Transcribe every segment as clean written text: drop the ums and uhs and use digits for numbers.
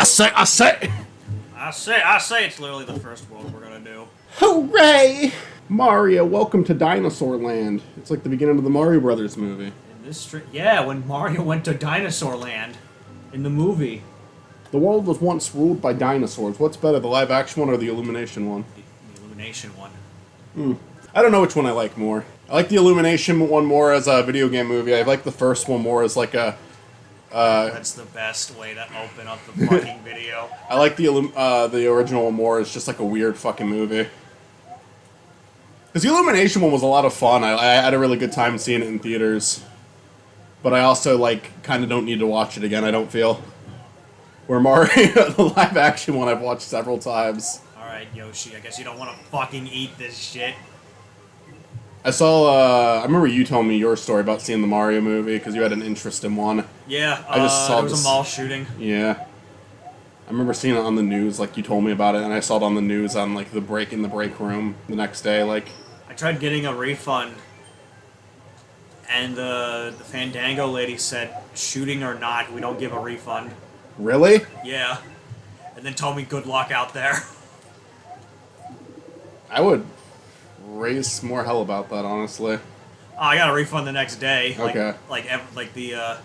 I say it's literally the first world we're gonna do. Hooray! Mario, welcome to Dinosaur Land. It's like the beginning of the Mario Brothers movie. In this yeah, when Mario went to Dinosaur Land in the movie. The world was once ruled by dinosaurs. What's better, the live-action one or the Illumination one? The Illumination one. I don't know which one I like more. I like the Illumination one more as a video game movie. I like the first one more as like a... That's the best way to open up the fucking video. I like the original one more as just like a weird fucking movie. Because the Illumination one was a lot of fun. I had a really good time seeing it in theaters. But I also, like, kind of don't need to watch it again, I don't feel. Where Mario, the live-action one, I've watched several times. Alright, Yoshi, I guess you don't want to fucking eat this shit. I saw, I remember you telling me your story about seeing the Mario movie, because you had an interest in one. Yeah, I just saw there was a mall shooting. Yeah. I remember seeing it on the news, like, you told me about it, and I saw it on the news on, like, in the break room the next day, like... I tried getting a refund, and the Fandango lady said, shooting or not, we don't give a refund. Really? Yeah. And then told me good luck out there. I would raise more hell about that, honestly. Oh, I got a refund the next day. Okay. Like the,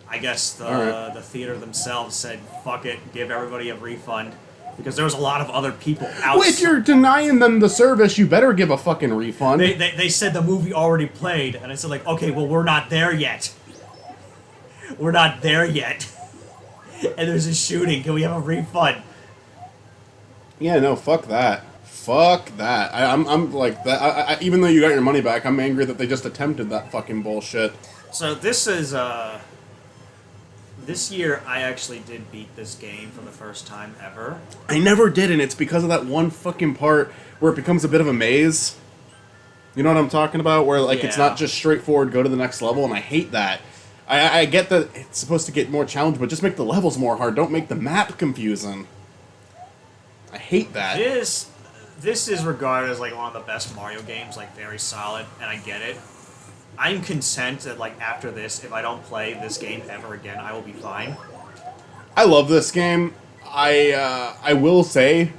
I guess the theater themselves said, fuck it, give everybody a refund. Because there was a lot of other people out. Well, if you're denying them the service, you better give a fucking refund. They said the movie already played, and I said, like, okay, well, we're not there yet. We're not there yet. And there's a shooting. Can we have a refund? Yeah, no, fuck that. Fuck that. I'm like that. Even though you got your money back, I'm angry that they just attempted that fucking bullshit. So this is this year I actually did beat this game for the first time ever. I never did, and it's because of that one fucking part where it becomes a bit of a maze. You know what I'm talking about? Where like it's not just straightforward, go to the next level, and I hate that. I get that it's supposed to get more challenging, but just make the levels more hard. Don't make the map confusing. I hate that. This is regarded as like one of the best Mario games, like very solid, and I get it. I'm content that like after this, if I don't play this game ever again, I will be fine. I love this game. I will say,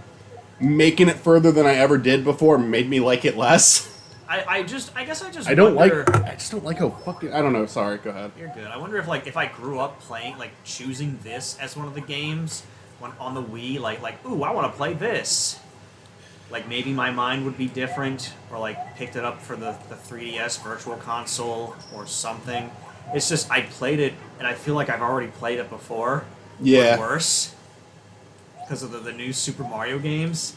making it further than I ever did before made me like it less. I just I don't like how fucking... I don't know, sorry, go ahead. You're good. I wonder if, like, if I grew up playing, like, choosing this as one of the games when on the Wii, like, ooh, I want to play this. Like, maybe my mind would be different, or, like, picked it up for the 3DS Virtual Console or something. It's just, I played it, and I feel like I've already played it before. Yeah. Or worse. Because of the new Super Mario games.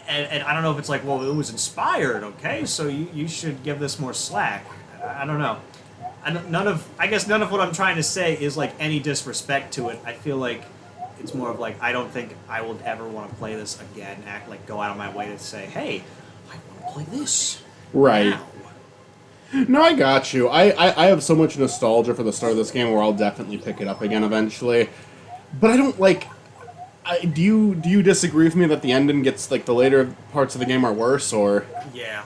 And I don't know if it's like, well, it was inspired, okay, so you should give this more slack. I don't know. I guess none of what I'm trying to say is like any disrespect to it. I feel like it's more of like, I don't think I will ever want to play this again. Go out of my way to say, hey, I want to play this. Right. Now. No, I got you. I have so much nostalgia for the start of this game where I'll definitely pick it up again eventually. But I don't like... do you disagree with me that the ending gets, like, the later parts of the game are worse, or... Yeah.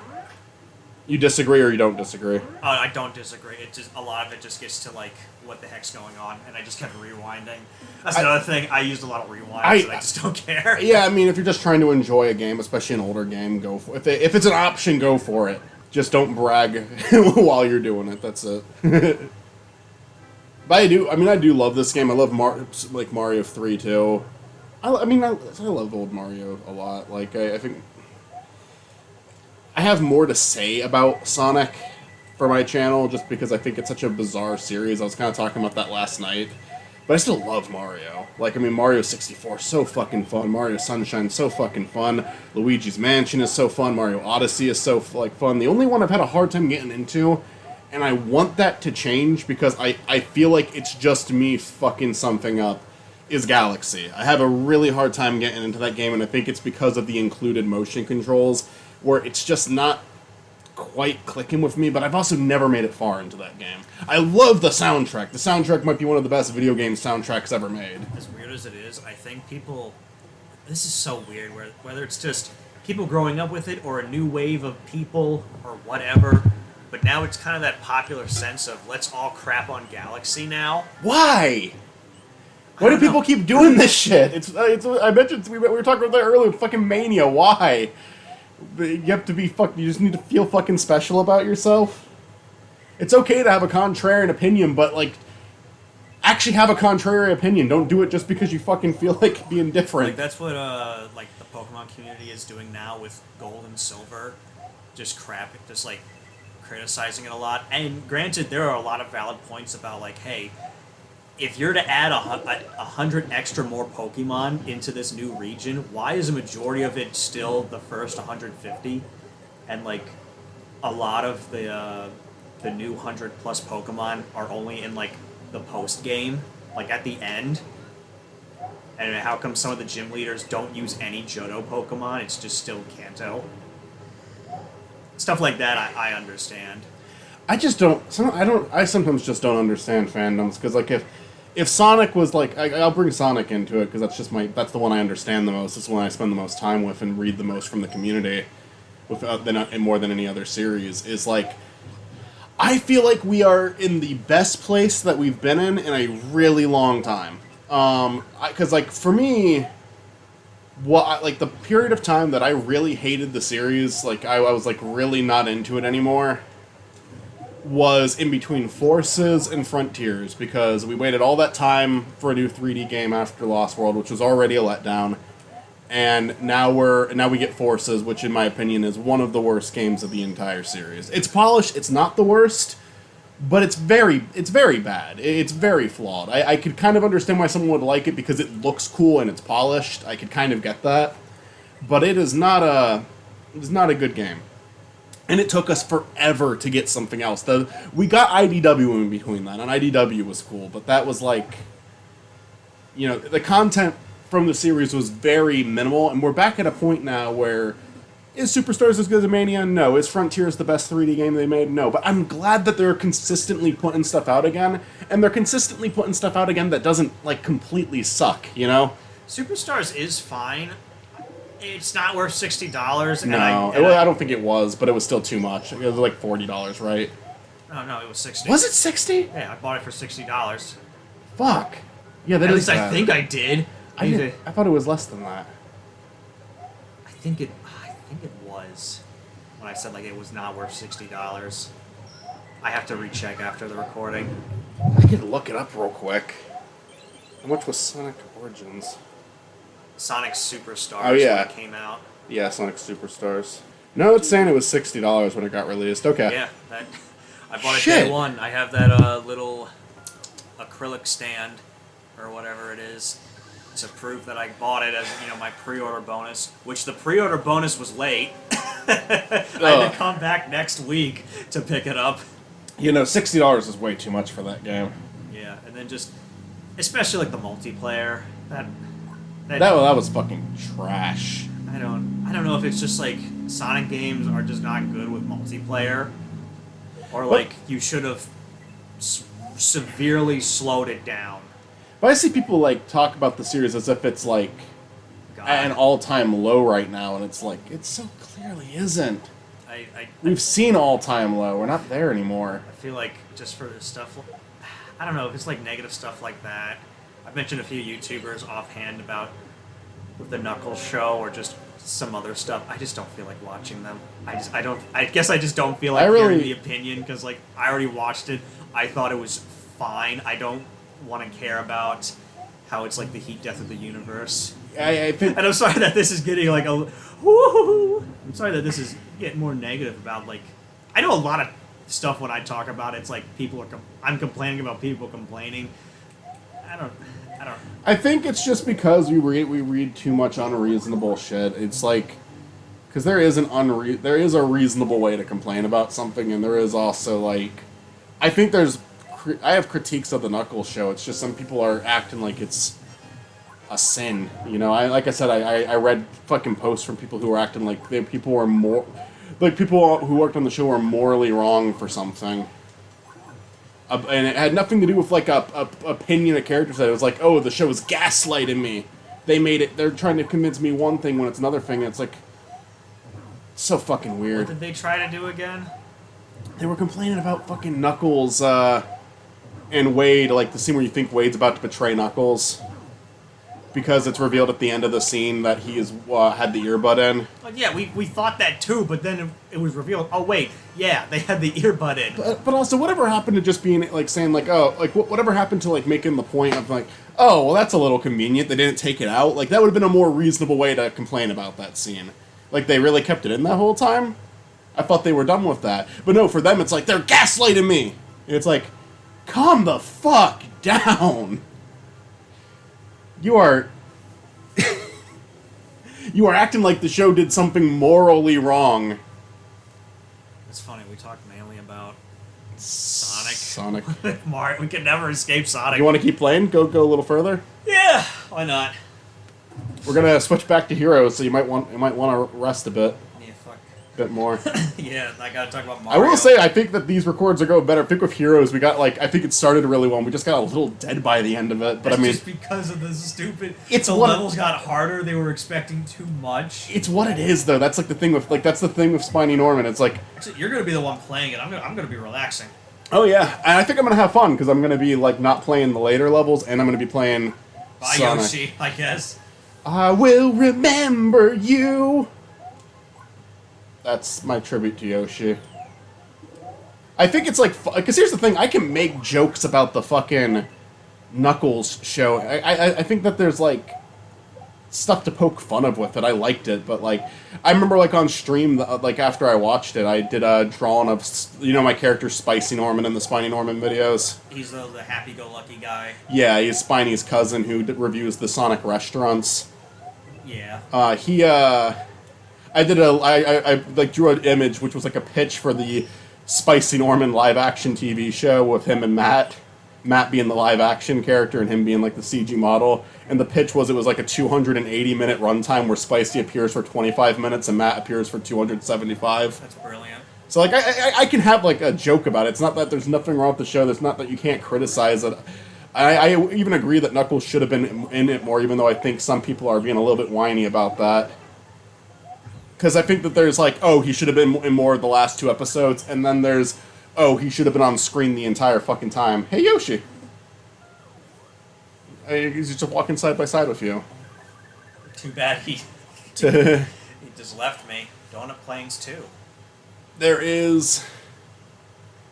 You disagree or you don't disagree? I don't disagree. It just, a lot of it just gets to, like, what the heck's going on, and I just kept rewinding. That's another thing. I used a lot of rewinds, and I just don't care. Yeah, I mean, if you're just trying to enjoy a game, especially an older game, go for it. If it's an option, go for it. Just don't brag while you're doing it, that's it. But I do love this game. I love Mario 3, too. I love old Mario a lot. Like, I think... I have more to say about Sonic for my channel, just because I think it's such a bizarre series. I was kind of talking about that last night. But I still love Mario. Like, I mean, Mario 64 is so fucking fun. Mario Sunshine is so fucking fun. Luigi's Mansion is so fun. Mario Odyssey is so, like, fun. The only one I've had a hard time getting into, and I want that to change because I feel like it's just me fucking something up, is Galaxy. I have a really hard time getting into that game, and I think it's because of the included motion controls, where it's just not quite clicking with me, but I've also never made it far into that game. I love the soundtrack. The soundtrack might be one of the best video game soundtracks ever made. As weird as it is, I think people... This is so weird, whether it's just people growing up with it, or a new wave of people, or whatever, but now it's kind of that popular sense of, let's all crap on Galaxy now. Why? Why do people keep doing this shit? It's. I mentioned we were talking about that earlier. Fucking mania. Why? You have to be You just need to feel fucking special about yourself. It's okay to have a contrarian opinion, but like, actually have a contrary opinion. Don't do it just because you fucking feel like being different. Like that's what like the Pokemon community is doing now with Gold and Silver, just like criticizing it a lot. And granted, there are a lot of valid points about like, hey, if you're to add 100 extra more Pokemon into this new region, why is a majority of it still the first 150? And like, a lot of the new 100 plus Pokemon are only in like the post game, like at the end. And how come some of the gym leaders don't use any Johto Pokemon? It's just still Kanto. Stuff like that, I understand. I just don't. I sometimes just don't understand fandoms because like if Sonic was like, I'll bring Sonic into it because that's the one I understand the most. It's the one I spend the most time with and read the most from the community, more than any other series. Is like, I feel like we are in the best place that we've been in a really long time. Because like for me, the period of time that I really hated the series, like I was like really not into it anymore, was in between Forces and Frontiers, because we waited all that time for a new 3D game after Lost World, which was already a letdown, and now we get Forces, which in my opinion is one of the worst games of the entire series. It's polished, it's not the worst, but it's very bad. It's very flawed. I could kind of understand why someone would like it because it looks cool and it's polished. I could kind of get that, but it is not a good game. And it took us forever to get something else. We got IDW in between that, and IDW was cool, but that was like, the content from the series was very minimal, and we're back at a point now where, is Superstars as good as Mania? No. Is Frontiers the best 3D game they made? No. But I'm glad that they're consistently putting stuff out again, and they're consistently putting stuff out again that doesn't, like, completely suck, Superstars is fine. It's not worth $60. No, I don't think it was, but it was still too much. It was like $40, right? No, it was $60. Was it $60? Yeah, I bought it for $60. Fuck. Yeah, that At is least I think I did. I thought it was less than that. I think it was when I said like it was not worth $60. I have to recheck after the recording. I could look it up real quick. How much was Sonic Origins? Sonic Superstars when it came out. Yeah, Sonic Superstars. No, it's saying it was $60 when it got released. Okay. Yeah, I bought it day one. I have that little acrylic stand or whatever it is to prove that I bought it as my pre-order bonus. Which the pre-order bonus was late. I had to come back next week to pick it up. $60 is way too much for that game. Yeah, and then just especially like the multiplayer that was fucking trash. I don't know if it's just like Sonic games are just not good with multiplayer, or like you should have severely slowed it down. But I see people like talk about the series as if it's like at an all-time low right now, and it's like it so clearly isn't. We've seen all-time low. We're not there anymore. I feel like just for this stuff, I don't know if it's like negative stuff like that. I've mentioned a few YouTubers offhand about with the Knuckles show or just some other stuff. I just don't feel like watching them. I guess I just don't feel like hearing the opinion because like I already watched it. I thought it was fine. I don't want to care about how it's like the heat death of the universe. I think, and I'm sorry that this is getting like a woo. I'm sorry that this is getting more negative about like. I know a lot of stuff when I talk about it, it's like I'm complaining about people complaining. I don't. I think it's just because we read too much unreasonable shit. It's like because there is a reasonable way to complain about something, and there is also like I think I have critiques of the Knuckles show. It's just some people are acting like it's a sin. Like I said, I read fucking posts from people who are acting like people who worked on the show are morally wrong for something. And it had nothing to do with like a opinion of characters. It was like, oh, the show is gaslighting me. They're trying to convince me one thing when it's another thing. And it's like so fucking weird. What did they try to do again? They were complaining about fucking Knuckles and Wade, like the scene where you think Wade's about to betray Knuckles. because it's revealed at the end of the scene that he is had the earbud in. Well, yeah, we thought that too, but then it was revealed. Oh wait, yeah, they had the earbud in. But also, whatever happened to just being like saying like, oh, like whatever happened to like making the point of like, oh, well, that's a little convenient. They didn't take it out. Like that would have been a more reasonable way to complain about that scene. Like they really kept it in that whole time. I thought they were done with that, but no, for them it's like they're gaslighting me. And it's like, calm the fuck down. You are you are acting like the show did something morally wrong. It's funny, we talked mainly about Sonic. Sonic. Mario, we can never escape Sonic. You want to keep playing? Go a little further? Yeah, why not? We're gonna switch back to Heroes, so you might want to rest a bit. Yeah, fuck. Bit more. Yeah, I gotta talk about I Mario. will say, I think that these records are going better. I think with Heroes, we got I think it started really well. And we just got a little dead by the end of it. But That's I mean, just because of the stupid. It's the what- levels got harder. They were expecting too much. it's what it is, though. That's like the thing with that's the thing with Spiny Norman. It's like, Actually, you're gonna be the one playing it. I'm gonna be relaxing. oh yeah, and I think I'm gonna have fun because I'm gonna be like not playing the later levels, and I'm gonna be playing Bye, Sonic. Yoshi, I guess. I will remember you. That's my tribute to Yoshi. I think it's like, because here's the thing, I can make jokes about the fucking Knuckles show. I think that there's like stuff to poke fun of with it. I liked it, but like, I remember like on stream, like after I watched it, I did a drawing of, my character Spicy Norman in the Spiny Norman videos. He's the happy-go-lucky guy. Yeah, he's Spiny's cousin who reviews the Sonic restaurants. Yeah. I did I like drew an image which was like a pitch for the Spicy Norman live action TV show with him and Matt being the live action character and him being like the CG model. And the pitch was it was like a 280-minute runtime where Spicy appears for 25 minutes and Matt appears for 275. That's brilliant. So like I can have like a joke about it. It's not that there's nothing wrong with the show. There's not that you can't criticize it. I even agree that Knuckles should have been in it more, even though I think some people are being a little bit whiny about that. Because I think that there's like, oh, he should have been in more of the last 2 episodes, and then there's, oh, he should have been on screen the entire fucking time. Hey, Yoshi. He's just walking side by side with you. Too bad he just left me. Donut Plains 2. There is...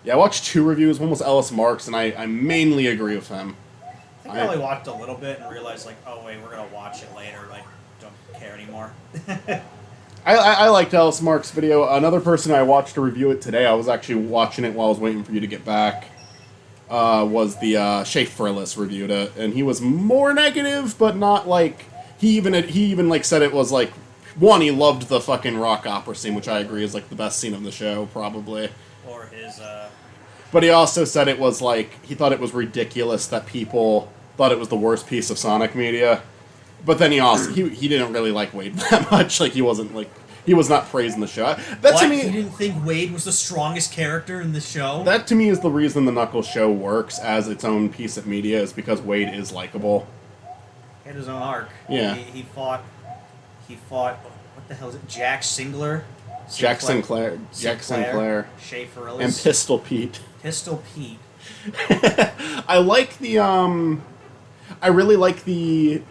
Yeah, I watched 2 reviews. One was Ellis Marks, and I mainly agree with him. I think I only watched a little bit and realized, like, oh, wait, we're going to watch it later. Like, don't care anymore. I liked Ellis Marks' video. Another person I watched to review it today, I was actually watching it while I was waiting for you to get back, was the Shay Frillis reviewed it. And he was more negative, but not like... He even like said it was like... One, he loved the fucking rock opera scene, which I agree is like the best scene of the show, probably. Or his, But he also said it was like, he thought it was ridiculous that people thought it was the worst piece of Sonic media. But then he also, he didn't really like Wade that much. Like, he wasn't like, he was not praising the show. That what? to me, You didn't think Wade was the strongest character in the show? that to me is the reason the Knuckles show works as its own piece of media, is because Wade is likable. He had his own arc. Yeah. He fought, what the hell is it? Jack Singler? Jack Sinclair. Shay Frillis. And Pistol Pete. Pistol Pete. I like the, I really like the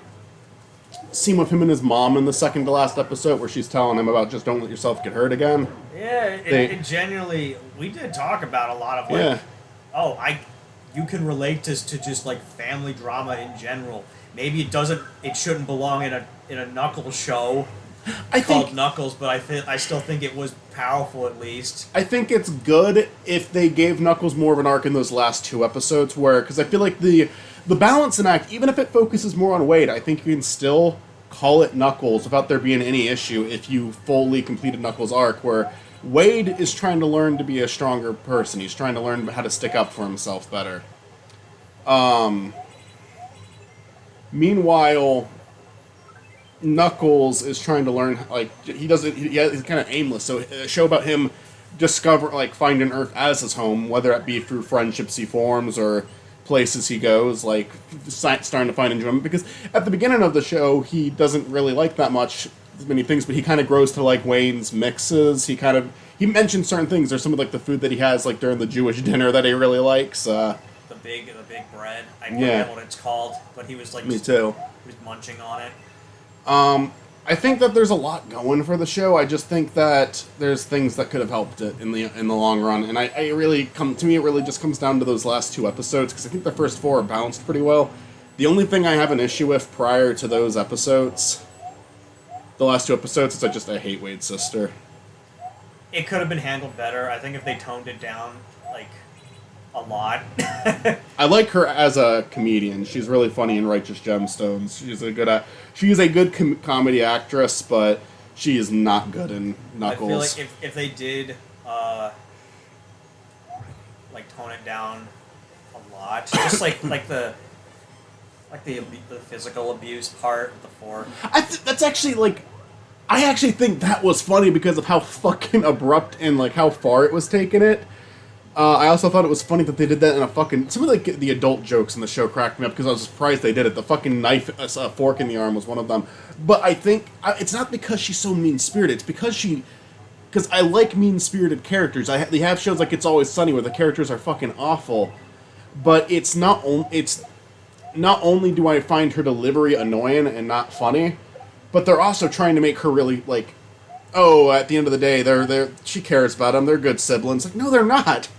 scene with him and his mom in the second to last episode where she's telling him about just don't let yourself get hurt again. Yeah, it genuinely, we did talk about a lot of like, you can relate to just like family drama in general. Maybe it shouldn't belong in a Knuckles show called Knuckles, but I still think it was powerful at least. I think it's good if they gave Knuckles more of an arc in those last 2 episodes because I feel like the balance in act, even if it focuses more on Wade, I think you can still call it Knuckles without there being any issue if you fully completed Knuckles' arc, where Wade is trying to learn to be a stronger person. He's trying to learn how to stick up for himself better. Meanwhile, Knuckles is trying to learn, like, he's kind of aimless, so a show about him finding Earth as his home, whether it be through friendships he forms or places he goes, like, starting to find enjoyment, because at the beginning of the show, he doesn't really like that much, many things, but he kind of grows to like Wayne's mixes. He mentions certain things. There's some of like the food that he has like during the Jewish dinner that he really likes. The big bread. I Yeah. forget what it's called, but he was like Me too. he was munching on it. I think that there's a lot going for the show. I just think that there's things that could have helped it in the long run, and it really just comes down to those last 2 episodes, because I think the first 4 are balanced pretty well. The only thing I have an issue with prior to those episodes, the last 2 episodes, is I hate Wade's sister. It could have been handled better. I think if they toned it down like a lot. I like her as a comedian. She's really funny in Righteous Gemstones. She's a good comedy actress, but she is not good in Knuckles. I feel like if they did like tone it down a lot, just like the physical abuse part with the fork. That's actually like, I actually think that was funny because of how fucking abrupt and like how far it was taking it. I also thought it was funny that they did that in a fucking... Some of the adult jokes in the show cracked me up because I was surprised they did it. The fucking knife, fork in the arm was one of them. But I think... it's not because she's so mean-spirited. It's because I like mean-spirited characters. They have shows like It's Always Sunny where the characters are fucking awful. But it's not only do I find her delivery annoying and not funny, but they're also trying to make her really, like... Oh, at the end of the day, she cares about them. They're good siblings. Like, no, they're not.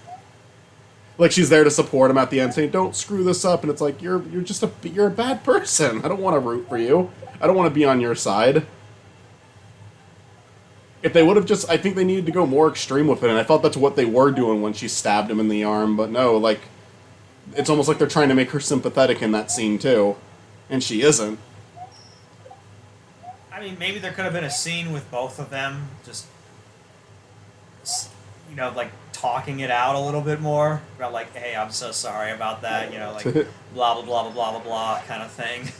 Like, she's there to support him at the end, saying, "Don't screw this up." And it's like, you're a bad person. I don't want to root for you. I don't want to be on your side. If they would have I think they needed to go more extreme with it, and I thought that's what they were doing when she stabbed him in the arm. But no, like, it's almost like they're trying to make her sympathetic in that scene too, and she isn't. I mean, maybe there could have been a scene with both of them, just, like, talking it out a little bit more, about, like, hey, I'm so sorry about that, like, blah, blah, blah, blah, blah, blah, blah, kind of thing.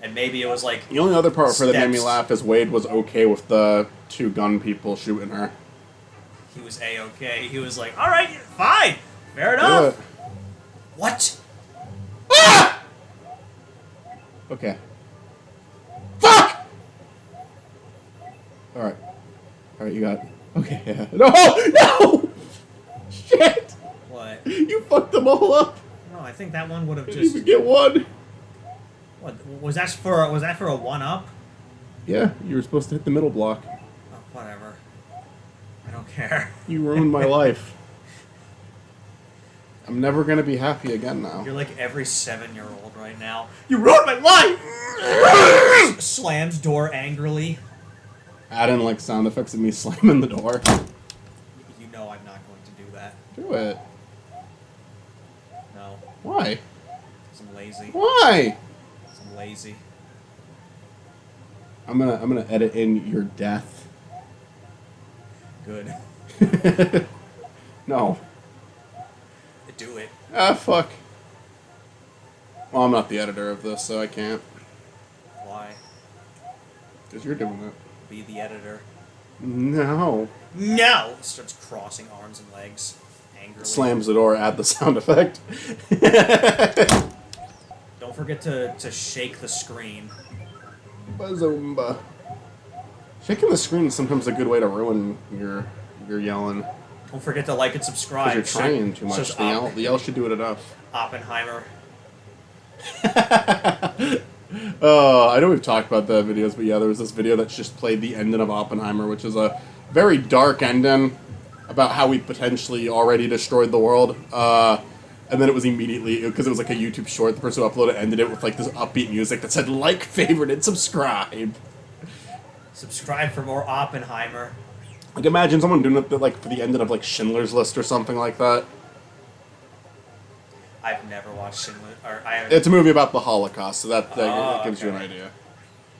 And maybe it was, like... The only other part for that made me laugh is Wade was okay with the 2 gun people shooting her. He was A-okay. He was like, alright, fine, fair enough. What? Ah! Okay. Fuck! Alright, you got it. Okay, yeah. No! Shit! What? You fucked them all up! No, I think that one would have You just... didn't even get one! What, was that for a 1-up? Yeah, you were supposed to hit the middle block. Oh, whatever. I don't care. You ruined my life. I'm never gonna be happy again now. You're like every 7-year-old right now. You ruined my life! Slams door angrily. Add in like sound effects of me slamming the door. You know I'm not going to do that. Do it. No. Why? Because I'm lazy. Why? Because I'm lazy. I'm gonna edit in your death. Good. No. Do it. Ah, fuck. Well, I'm not the editor of this, so I can't. Why? Because you're doing it. Be the editor. No. No! Starts crossing arms and legs angrily. Slams the door, add the sound effect. Don't forget to shake the screen. Bazumba. Shaking the screen is sometimes a good way to ruin your yelling. Don't forget to like and subscribe. Because you're trying too much. The yell should do it enough. Oppenheimer. I know we've talked about the videos, but yeah, there was this video that just played the ending of Oppenheimer, which is a very dark ending about how we potentially already destroyed the world. And then it was immediately, because it was like a YouTube short, the person who uploaded ended it with like this upbeat music that said like, favorite, and subscribe. Subscribe for more Oppenheimer. Like, imagine someone doing it like for the ending of like Schindler's List or something like that. I've never watched Schindler. It's a movie about the Holocaust, so that gives okay. you an idea.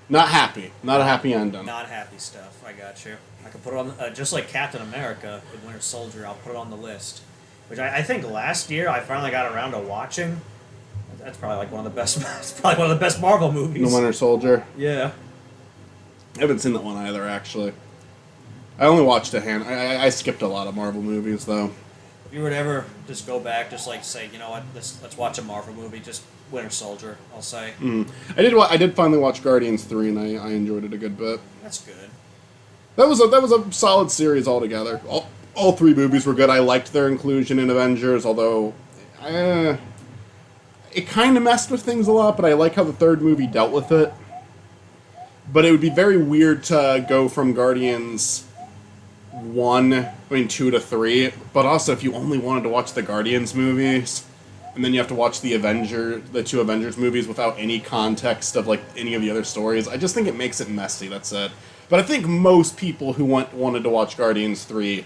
Not happy. Not a happy ending. Not happy stuff. I got you. I could put it on, just like Captain America in Winter Soldier, I'll put it on the list. Which I think last year I finally got around to watching. That's probably like one of the best. It's probably one of the best Marvel movies. The Winter Soldier. Yeah. I haven't seen that one either, actually. I only watched a hand. I skipped a lot of Marvel movies, though. If you would ever just go back, just like say, you know what, let's watch a Marvel movie, just Winter Soldier, I'll say. I did finally watch Guardians 3, and I enjoyed it a good bit. That's good. That was a solid series altogether. All 3 movies were good. I liked their inclusion in Avengers, although it kind of messed with things a lot, but I like how the third movie dealt with it. But it would be very weird to go from Guardians 2 to 3, but also if you only wanted to watch the Guardians movies, and then you have to watch the two Avengers movies without any context of like any of the other stories, I just think it makes it messy, that's it. But I think most people who wanted to watch Guardians 3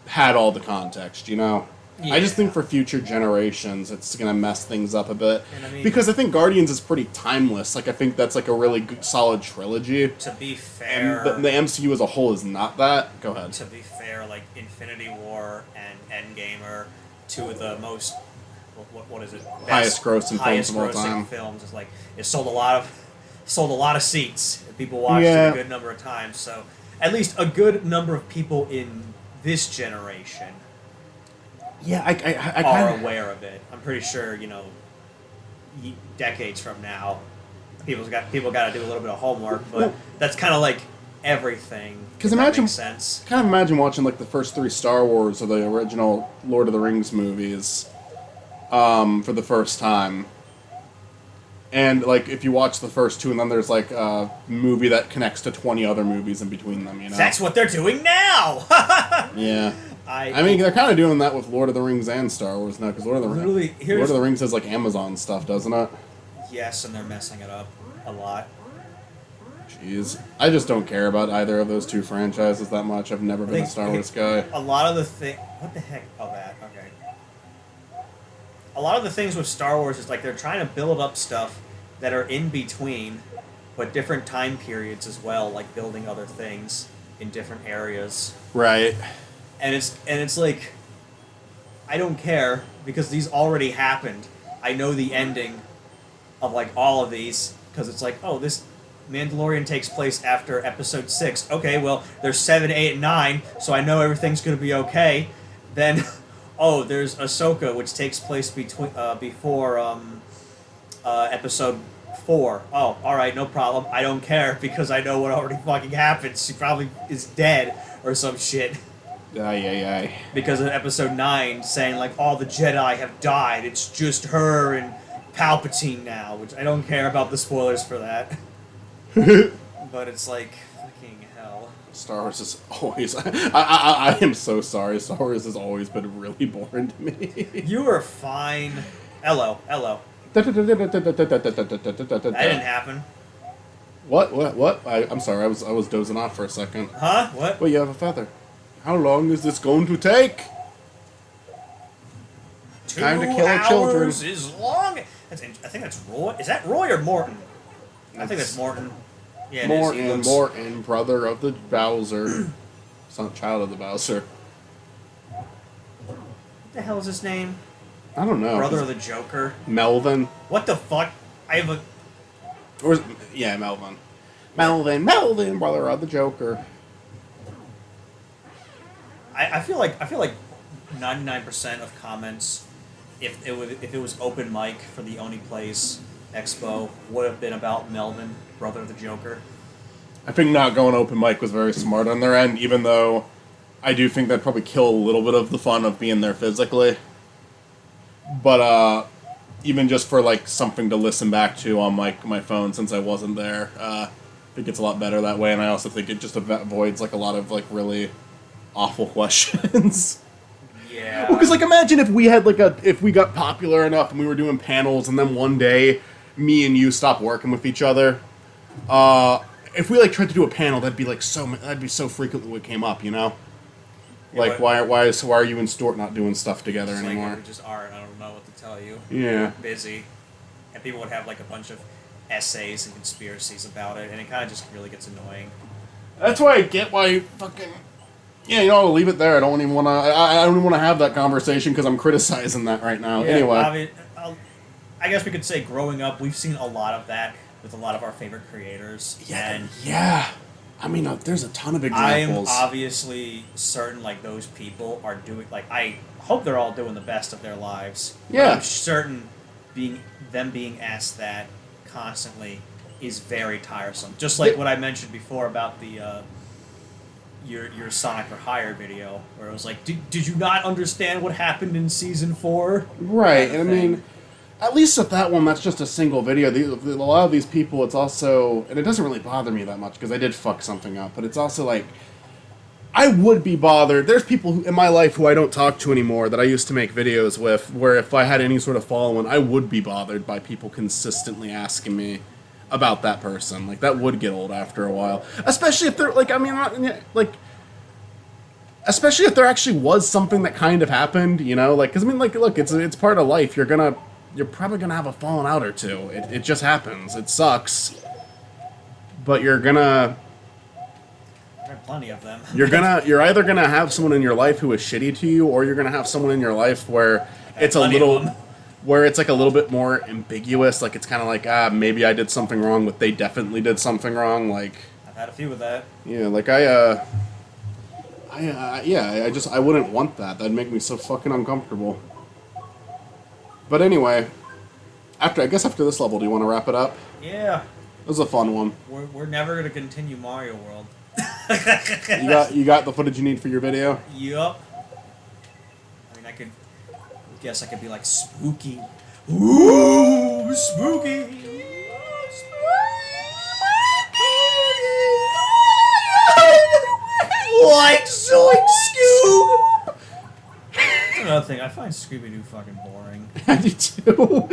had all the context, you know? Yeah. I just think for future generations, it's going to mess things up a bit. Because I think Guardians is pretty timeless. Like, I think that's like a really good, solid trilogy. To be fair... And the MCU as a whole is not that. Go ahead. To be fair, like, Infinity War and Endgame are two of the most... What is it? Highest grossing films of all time. Films. It's like, it sold a lot of seats. People watched it a good number of times. So, at least a good number of people in this generation... Yeah, I are aware of it. I'm pretty sure, decades from now, people got to do a little bit of homework, but that's kind of like everything. Because makes sense. Kind of imagine watching like the first 3 Star Wars or the original Lord of the Rings movies, for the first time, and like if you watch the first 2 and then there's like a movie that connects to 20 other movies in between them, you know. That's what they're doing now. Yeah. I mean, they're kind of doing that with Lord of the Rings and Star Wars now, because Lord of the Rings has like Amazon stuff, doesn't it? Yes, and they're messing it up a lot. Jeez. I just don't care about either of those 2 franchises that much. I've never been a Star Wars guy. A lot of the what the heck? Oh, that. Okay. A lot of the things with Star Wars is like they're trying to build up stuff that are in between, but different time periods as well, like building other things in different areas. Right. And it's like, I don't care, because these already happened. I know the ending of, like, all of these, because it's like, oh, this Mandalorian takes place after Episode 6. Okay, well, there's 7, 8, and 9, so I know everything's going to be okay. Then, oh, there's Ahsoka, which takes place before Episode 4. Oh, alright, no problem. I don't care, because I know what already fucking happened. She probably is dead, or some shit. Because of Episode 9 saying, like, all the Jedi have died. It's just her and Palpatine now, which I don't care about the spoilers for that. But it's like, fucking hell. Star Wars is always... I am so sorry. Star Wars has always been really boring to me. You are fine. Hello. That didn't happen. What? I'm sorry, I was dozing off for a second. Huh? What? Well, you have a feather. How long is this going to take? 2 Time to kill children. Is long. I think that's Roy. Is that Roy or Morton? I think that's Morton. Yeah, Morton, brother of the Bowser. Son, child of the Bowser. What the hell is his name? I don't know. Brother of the Joker. Melvin. What the fuck? Melvin. Melvin, brother of the Joker. I feel like 99% of comments, if it was open mic for the Oni Plays Expo, would have been about Melvin, brother of the Joker. I think not going open mic was very smart on their end, even though I do think that'd probably kill a little bit of the fun of being there physically. But even just for like something to listen back to on my phone since I wasn't there, I think it's a lot better that way, and I also think it just avoids like a lot of like really awful questions. Yeah. Well, because like imagine if we had if we got popular enough and we were doing panels, and then one day me and you stopped working with each other. If we like tried to do a panel, that'd be so frequently what came up, you know. Yeah, like why are you and Stuart not doing stuff together anymore? Like, we just aren't. I don't know what to tell you. Yeah. We're busy, and people would have like a bunch of essays and conspiracies about it, and it kind of just really gets annoying. That's why I get why fucking. Yeah, I'll leave it there. I don't even want to. I don't even want to have that conversation because I'm criticizing that right now. Yeah, anyway, I guess we could say growing up, we've seen a lot of that with a lot of our favorite creators. Yeah. I mean, there's a ton of examples. I am obviously certain, like, those people are doing, like, I hope they're all doing the best of their lives. Yeah. I'm certain them being asked that constantly is very tiresome. Just like what I mentioned before about the, your Sonic for Hire video, where it was like, did you not understand what happened in Season 4? Right, Kind and of I mean, thing. at least with that one, that's just a single video. A lot of these people, it's also, and it doesn't really bother me that much because I did fuck something up, but it's also like, I would be bothered. There's people in my life who I don't talk to anymore that I used to make videos with, where if I had any sort of following, I would be bothered by people consistently asking me about that person. Like, that would get old after a while. Especially if they're, like, I mean, like, especially if there actually was something that kind of happened, you know? Like, because, I mean, like, look, it's part of life. You're probably gonna have a falling out or two. It just happens. It sucks. But you're gonna... There are plenty of them. You're either gonna have someone in your life who is shitty to you, or you're gonna have someone in your life where it's a plenty of little, them. where it's like a little bit more ambiguous. Like it's kind of like maybe I did something wrong, but they definitely did something wrong. Like I've had a few of that. yeah, like I wouldn't want that. That'd make me so fucking uncomfortable. But anyway, after this level, do you want to wrap it up? Yeah. It was a fun one. We're never gonna continue Mario World. You got the footage you need for your video? Yup. I mean, I could be like spooky. Ooh, spooky. Like Zoink Scoob! That's another thing, I find Scooby-Doo fucking boring. I do too.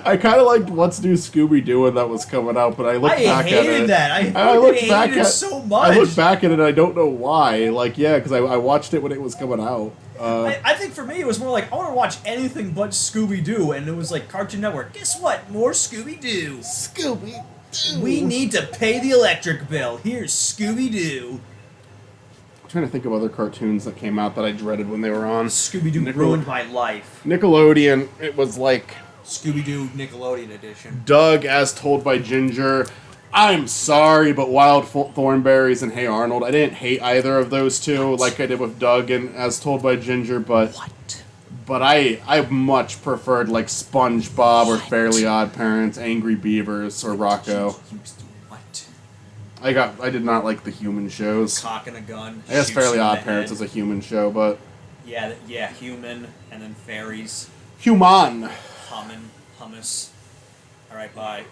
I kind of liked What's New Scooby-Doo when that was coming out, but I looked back at it. I hated that. I hated it so much. I look back at it and I don't know why. Like, yeah, because I watched it when it was coming out. I think for me it was more like, I want to watch anything but Scooby-Doo, and it was like Cartoon Network. Guess what? More Scooby-Doo. Scooby-Doo. We need to pay the electric bill. Here's Scooby-Doo. I'm trying to think of other cartoons that came out that I dreaded when they were on. Scooby-Doo ruined my life. Nickelodeon, it was like... Scooby-Doo Nickelodeon edition. Doug, As Told by Ginger. I'm sorry, but Wild Thornberrys and Hey Arnold. I didn't hate either of those two like I did with Doug and As Told by Ginger, but... What? But I much preferred like SpongeBob or Fairly Odd Parents, Angry Beavers, or Rocco. What? I did not like the human shows. Cock and a gun. I guess shoots Fairly you in Odd the Parents head. is a human show, but... Yeah, human, and then fairies. Human! Hummus. Alright, bye.